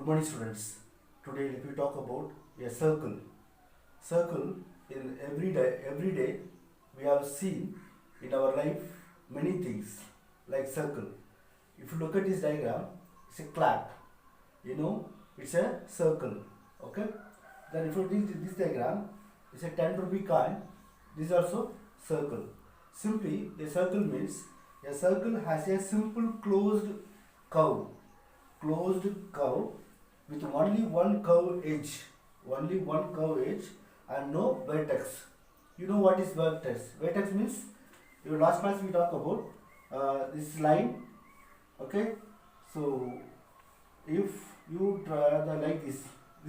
Good morning, students. Today let me talk about a circle. Circle in every day we have seen in our life many things like circle. If you look at this diagram, it's a clock. It's a circle. Okay. Then if you look at this diagram, it's a 10 rupee coin. This is also circle. Simply, a circle means a circle has a simple closed curve. Closed curve with only one curve edge and no vertex. You know what is vertex? Vertex means, your last class we talked about this line. Okay, so if you draw the like this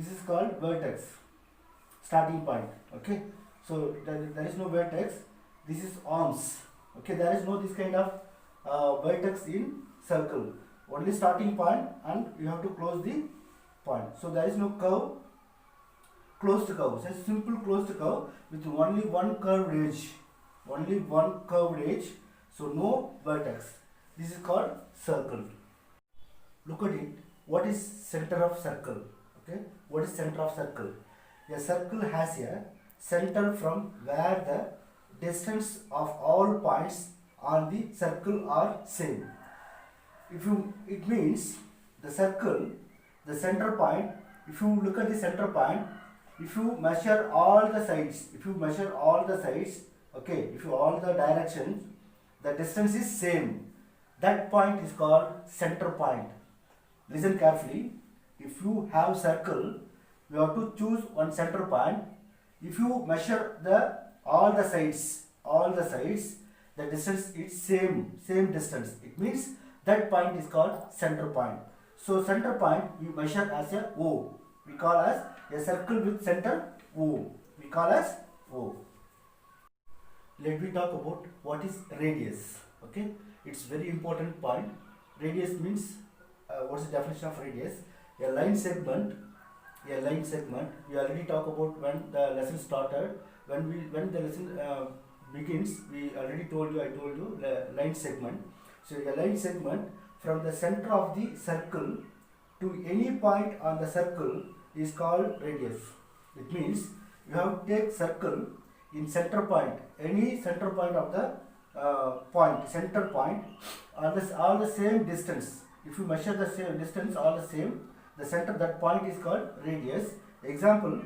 is called vertex, starting point. Okay, so there is no vertex. This is arms. Okay, there is no this kind of vertex in circle. Only starting point, and you have to close the point. So there is no curve, closed curve. So simple closed curve with only one curved edge. Only one curved edge. So no vertex. This is called circle. Look at it. What is center of circle? Okay. What is center of circle? A circle has a center from where the distance of all points on the circle are same. It means the circle, the center point, if you look at the center point, if you measure all the sides, okay, if you all the directions, the distance is same. That point is called center point. Listen carefully. If you have circle, you have to choose one center point. If you measure all the sides, the distance is same distance. It means that point is called center point. So center point we measure as a O. We call as a circle with center O. We call as O. Let me talk about what is radius. Okay, it's very important point. Radius means what's the definition of radius? A line segment. We already talked about when the lesson started. When the lesson begins, I told you the line segment. So a line segment from the center of the circle to any point on the circle is called radius. It means you have to take circle in center point, any center point of the center point, all the same distance. If you measure the same distance, all the same, the center, that point is called radius. Example,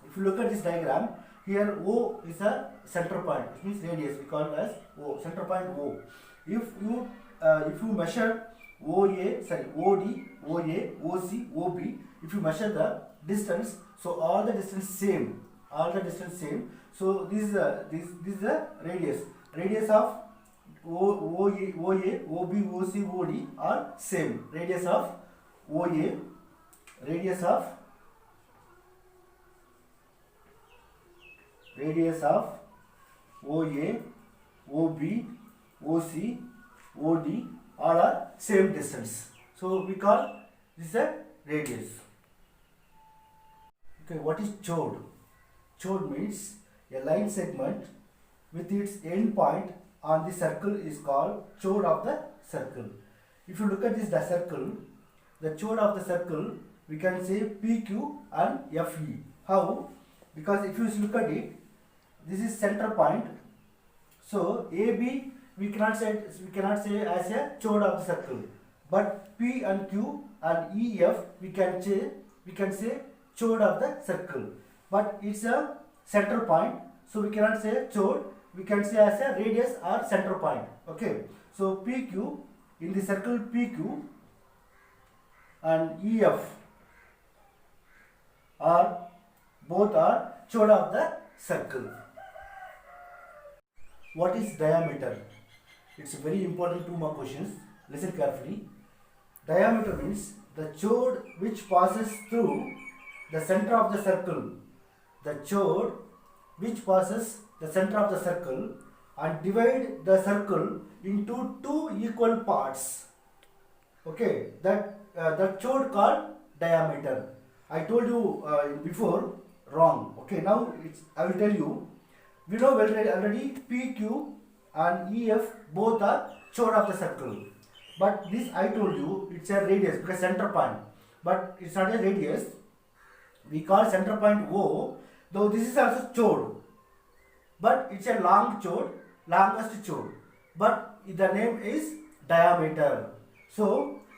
if you look at this diagram, here O is a center point, it means radius, we call it as O, center point O. If you measure OD, OA, OC, OB, if you measure the distance, so all the distance same. So this is the radius. Radius of OA, OB, OC, OD are same. Radius of OA, radius of OA, OB, OC, OD, all are same distance. So we call this a radius. Okay, what is chord? Chord means a line segment with its end point on the circle is called chord of the circle. If you look at this circle, the chord of the circle, we can say PQ and FE. How? Because if you look at it, this is center point. So AB we cannot say as a chord of the circle, but P and Q and EF we can say chord of the circle, but it's a center point, so we cannot say chord. We can say as a radius or center point. Okay, so PQ, in the circle PQ and EF both are chord of the circle. What is diameter? It's a very important 2 more questions. Listen carefully. Diameter means the chord which passes through the center of the circle. The chord which passes the center of the circle and divide the circle into 2 equal parts. Okay, that chord called diameter. I told you before, wrong. Okay, now I will tell you. We know already PQ and EF both are chord of the circle, but this I told you it's a radius because center point. but it's not a radius. We call center point O, though this is also chord, but it's a long chord, longest chord, but the name is diameter. So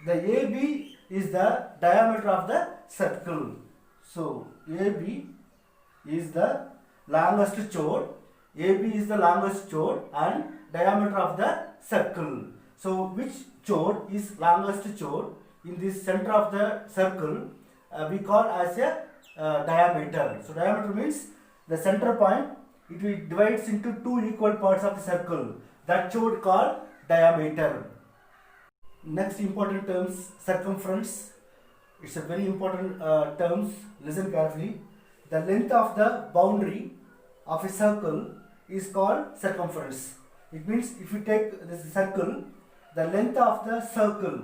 the AB is the diameter of the circle. So AB is the longest chord, AB is the longest chord and diameter of the circle. So which chord is longest chord in this center of the circle, we call as a diameter. So diameter means the center point, it will divides into two equal parts of the circle. That chord called diameter. Next important terms, circumference. It's a very important terms. Listen carefully. The length of the boundary of a circle is called circumference. It means if you take this circle, the length of the circle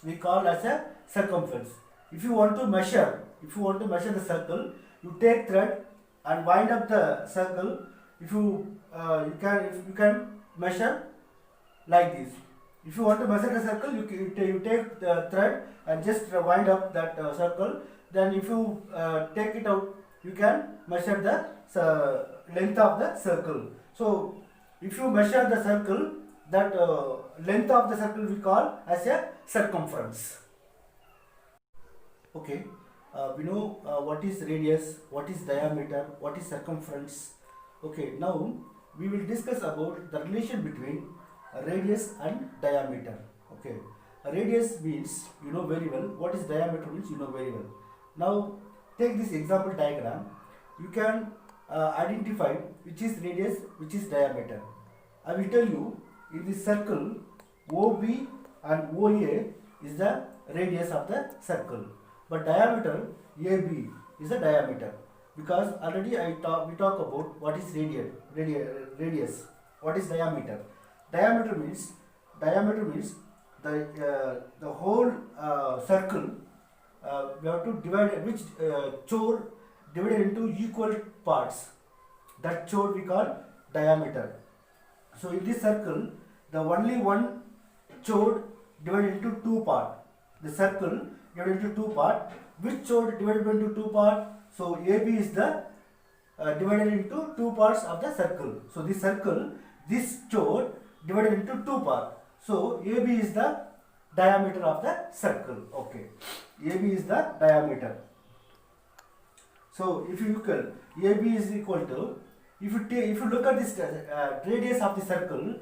we call as a circumference. If you want to measure the circle, you take thread and wind up the circle. If you can measure like this. If you want to measure the circle, you take the thread and just wind up that circle. Then if you take it out, you can measure the length of the circle. So if you measure the circle, that length of the circle we call as a circumference. Okay, we know what is radius, what is diameter, what is circumference. Okay, now we will discuss about the relation between radius and diameter. Okay, a radius means you know very well. What is diameter means you know very well. Now take this example diagram. You can identify which is radius, which is diameter. I will tell you, in this circle OB and OA is the radius of the circle, but diameter AB is the diameter, because already we talk about what is radius, what is diameter. Diameter means the whole circle we have to divide, which chord divided into equal parts. That chord we call diameter. So in this circle, the only one chord divided into two parts. The circle divided into two parts. Which chord divided into two parts? So AB is the divided into two parts of the circle. So this circle, this chord divided into two parts. So AB is the diameter of the circle. Okay, AB is the diameter. So if you look at AB is equal to, if you look at this radius of the circle,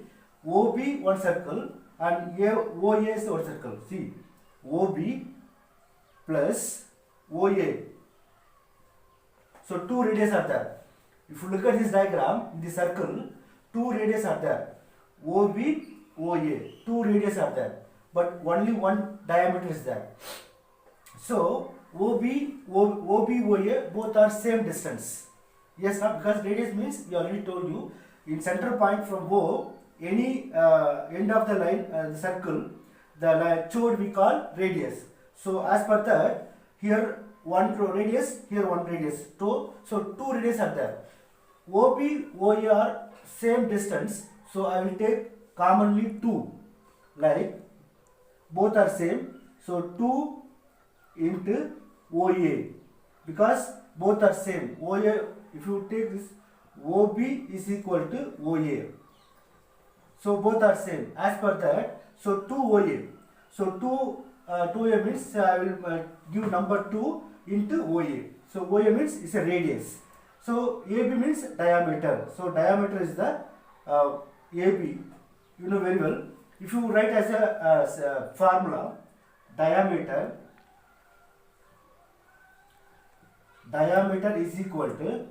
OB one circle and OA is one circle. See, OB plus OA. So two radius are there. If you look at this diagram in the circle, two radius are there. OB, OA, two radius are there, but only one diameter is there. So OB, OA both are same distance. Yes, not because radius means we already told you, in center point from O, any end of the line, the circle, the chord we call radius. So as per that, here one radius, here one radius. So two radius are there. OB, OA are same distance. So I will take commonly 2, like both are same. So 2 into OA, because both are same. OA, if you take this, OB is equal to OA. So both are same. As per that, so 2 OA. So 2A means I will give number 2 into OA. So OA means is a radius. So AB means diameter. So diameter is the AB. You know very well. If you write as a formula, diameter is equal to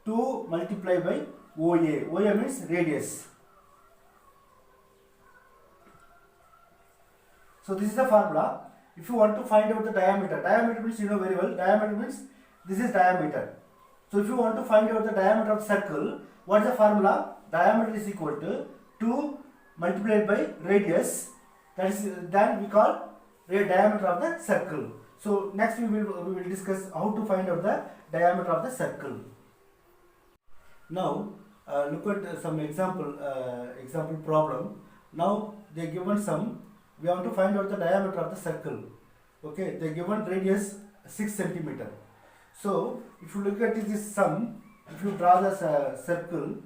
2 multiplied by OA. OA means radius. So this is the formula. If you want to find out the diameter means you know very well. Diameter means this is diameter. So if you want to find out the diameter of circle, what is the formula? Diameter is equal to 2 multiplied by radius. That is, then we call diameter of the circle. So next we will discuss how to find out the diameter of the circle. Now look at some example problem. Now they given some. We want to find out the diameter of the circle. Okay, they given radius 6 centimeter. So if you look at this sum, if you draw the circle,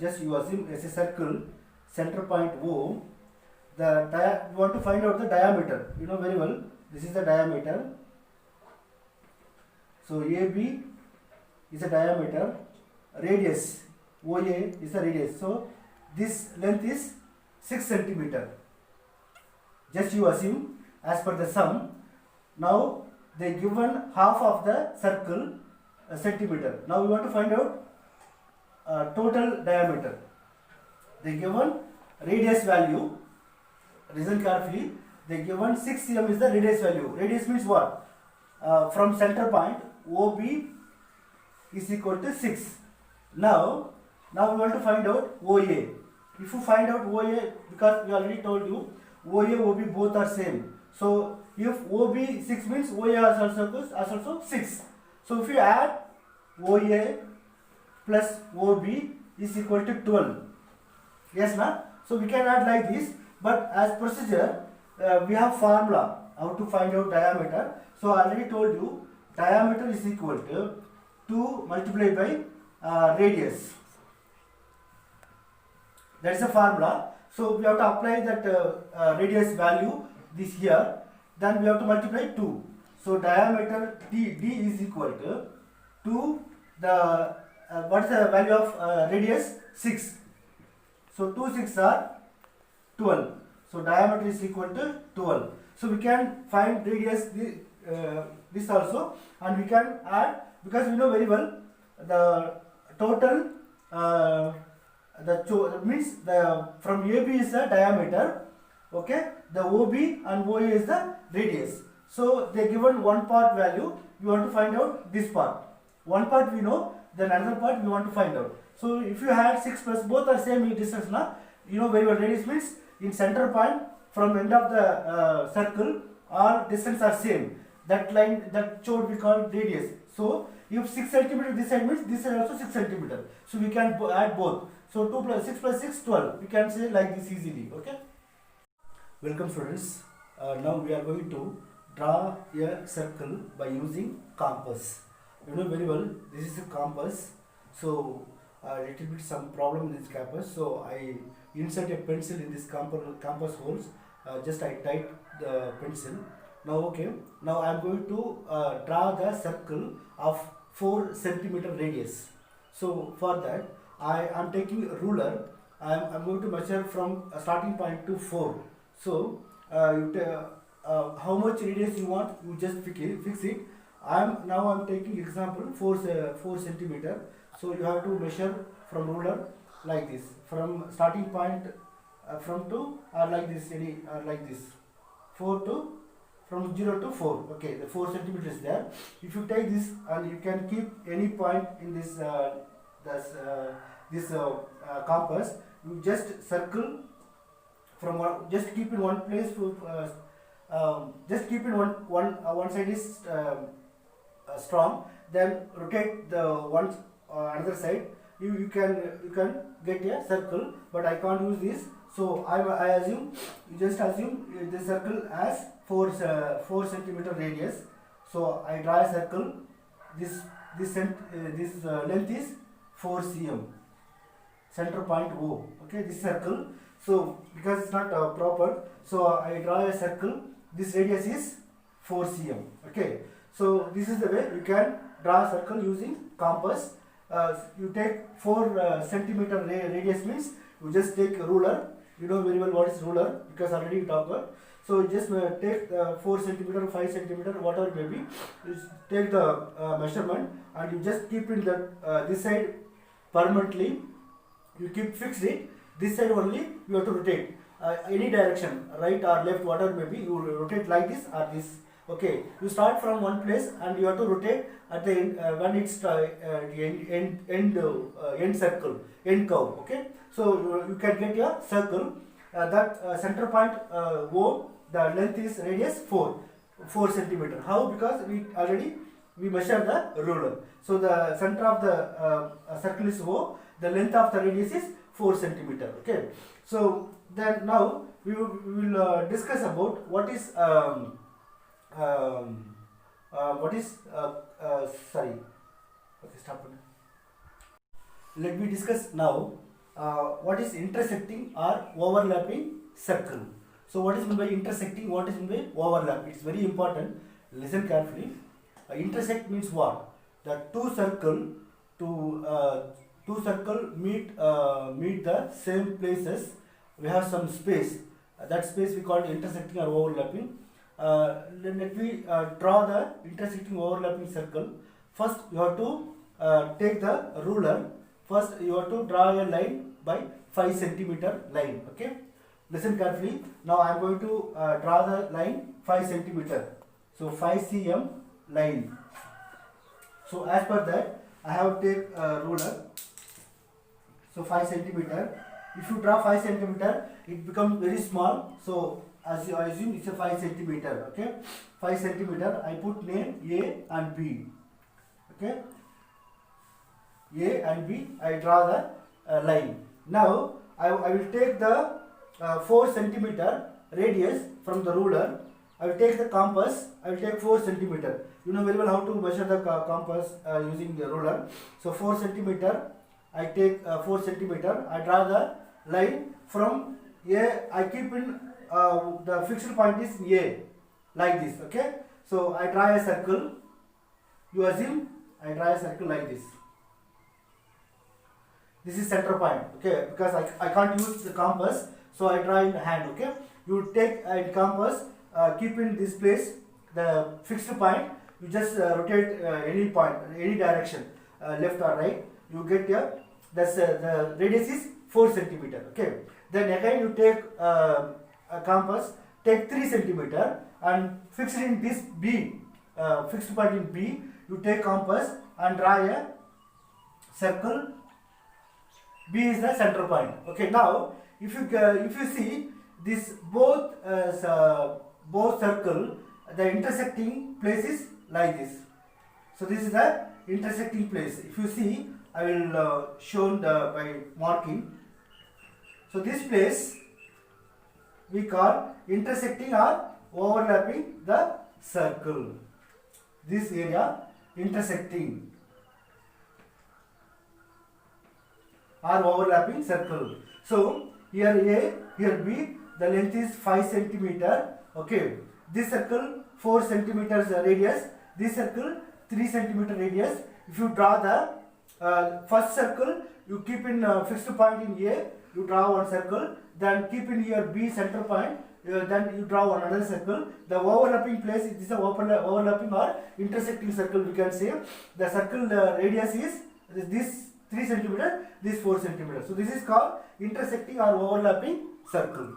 just you assume as a circle, center point O, you want to find out the diameter. You know very well, this is the diameter. So AB is a diameter, radius OA is the radius. So this length is 6 centimeter. Just you assume as per the sum. Now they given half of the circle centimeter. Now we want to find out total diameter. They given radius value. Listen carefully. They given 6 cm is the radius value. Radius means what? From center point OB is equal to 6. Now we want to find out OA. If you find out OA, because we already told you OA OB both are same. So if OB 6 means OA is also 6. So if you add OA plus OB is equal to 12. Yes, na? So we can add like this. But as procedure, we have formula how to find out diameter. So I already told you diameter is equal to 2 multiplied by radius. That is the formula. So we have to apply that radius value this here. Then we have to multiply 2. So diameter D is equal to the what is the value of radius? 6. So 2 6 are 12. So diameter is equal to 12. So we can find radius this also, and we can add, because we know very well the total means the from AB is the diameter, okay, the OB and OA is the radius. So they given one part value, we want to find out this part. One part we know, then another part we want to find out. So if you had 6 plus, both are same distance now, you know very well. Radius means in center point from end of the circle, all distance are same. That line that showed we call radius. So if 6 centimeter this side means this side also 6 centimeter. So we can add both. So 2 plus 6 plus 6 12. We can say like this easily. Okay. Welcome students. Now we are going to draw a circle by using compass. You know very well, this is a compass. So a little bit some problem in this compass. So I insert a pencil in this compass holes. Just I tight the pencil. Now okay. Now I am going to draw the circle of 4 centimeter radius. So for that I am taking a ruler. I am going to measure from starting point to 4. So how much radius you want, you just fix it. Now I'm taking example 4 centimeter. So you have to measure from ruler like this, from starting point from to like this, like this, 4 to from 0 to 4. Okay, the 4 centimeter is there. If you take this and you can keep any point in this compass, you just circle from one, just keep in one place to just keep in one side is strong, then rotate the one another side. You can get a circle, but I can't use this. So I assume, you just assume the circle as 4 centimeter radius. So I draw a circle. This length is 4 cm. Center point O. Okay, this circle. So because it's not proper, so I draw a circle. This radius is 4 cm. Okay. So this is the way you can draw a circle using compass. You take 4 centimeter radius means you just take a ruler. You know very well what is ruler because already we talked about. So you just take 4 centimeter, 5 centimeter, whatever it may be. You take the measurement and you just keep in that this side permanently. You keep fixed it. This side only you have to rotate. Any direction, right or left, whatever it may be, you rotate like this or this. Okay, you start from one place and you have to rotate at the end when it's end circle, end curve. Okay, so you can get a circle. That center point O, the length is radius 4 centimeter. How? Because we measure the ruler. So the center of the circle is O. The length of the radius is 4 centimeter. Okay. So then now we will discuss about what is um, sorry. Okay, stop it. Let me discuss now what is intersecting or overlapping circle. So what is meant by intersecting? What is meant by overlap? It's very important. Listen carefully. Intersect means what? The two circle meet the same places. We have some space. That space we call intersecting or overlapping. Let me draw the intersecting overlapping circle. First, you have to take the ruler. First, you have to draw a line by 5 centimeter line. Okay. Listen carefully. Now I am going to draw the line 5 centimeter. So 5 cm line. So as per that, I have to take a ruler. So 5 centimeter. If you draw 5 centimeter, it becomes very small. So as I assume it's a 5 centimeter. Okay. 5 centimeter. I put name A and B. Okay. A and B. I draw the line. Now I will take the 4 centimeter radius from the ruler. I will take the compass. I will take 4 centimeter. You know very well how to measure the compass using the ruler. So 4 centimeter. I take 4 centimeter. I draw the line from A. I keep in the fixed point is A, like this. Okay. So I draw a circle. You assume I draw a circle like this. This is center point. Okay. Because I can't use the compass. So I draw in hand. Okay. You take a compass. Keep in this place the fixed point. You just rotate any point, any direction, left or right. You get here. That's the radius is 4 centimeter. Okay. Then again you take a compass. Take 3 centimeter and fix it in this B. Fixed point in B. You take compass and draw a circle. B is the center point. Okay. Now if you see this both circle, the intersecting place is like this. So this is the intersecting place. If you see, I will show by marking. So this place we call intersecting or overlapping the circle. This area intersecting or overlapping circle. So here A, here B, the length is 5 centimeter. Okay. This circle 4 centimeters radius. This circle 3 centimeter radius. If you draw the first circle, you keep in fixed point in A. You draw one circle. Then keep in here B center point. Then you draw another circle. The overlapping place is this overlapping or intersecting circle. We can say the circle radius is this 3 centimeter. This 4 centimeter. So this is called intersecting or overlapping circle.